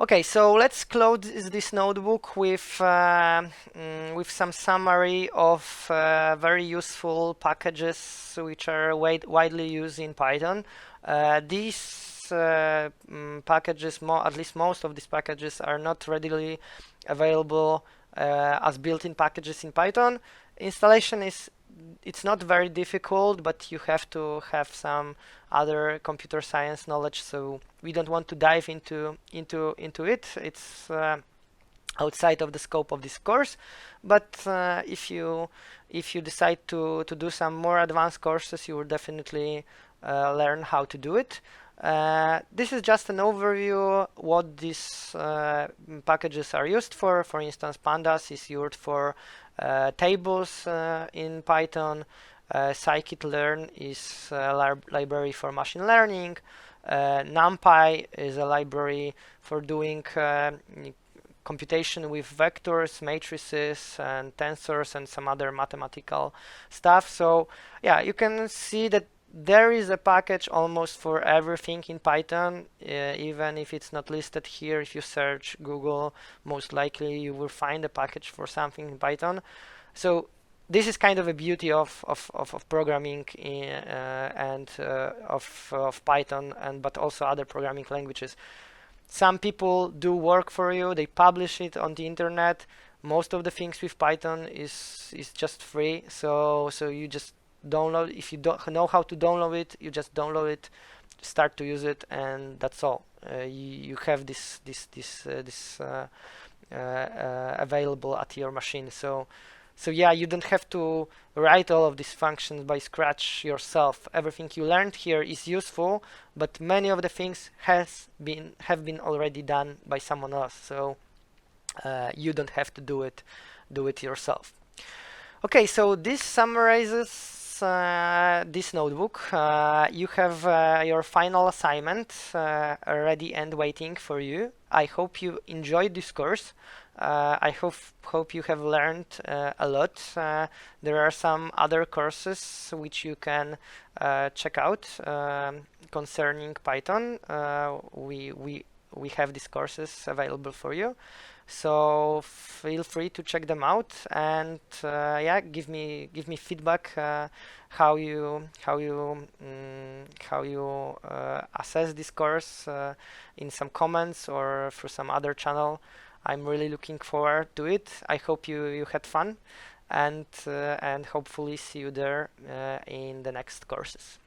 Okay, so let's close this notebook with some summary of very useful packages which are widely used in Python. These packages, at least most of these packages, are not readily available as built-in packages in Python. Installation it's not very difficult, but you have to have some other computer science knowledge, so we don't want to dive into it. It's outside of the scope of this course, but if you decide to do some more advanced courses, you will definitely learn how to do it. This is just an overview what these packages are used for. For instance, pandas is used for tables in Python. Scikit-learn is a library for machine learning. NumPy is a library for doing computation with vectors, matrices, and tensors, and some other mathematical stuff. So yeah, you can see that there is a package almost for everything in Python, even if it's not listed here. If you search Google, most likely you will find a package for something in Python. So this is kind of a beauty of programming and of Python, but also other programming languages. Some people do work for you, they publish it on the internet. Most of the things with Python is just free, so you just download. If you don't know how to download it, you just download it, start to use it, and that's all. You have this available at your machine. So yeah, you don't have to write all of these functions by scratch yourself. Everything you learned here is useful, but many of the things have been already done by someone else. So you don't have to do it yourself. Okay, so this summarizes this notebook. You have your final assignment ready and waiting for you. I hope you enjoyed this course. I hope you have learned a lot. There are some other courses which you can check out concerning Python. We have these courses available for you, so feel free to check them out, and yeah, give me feedback how you assess this course in some comments or through some other channel. I'm really looking forward to it. I hope you had fun, and hopefully see you there in the next courses.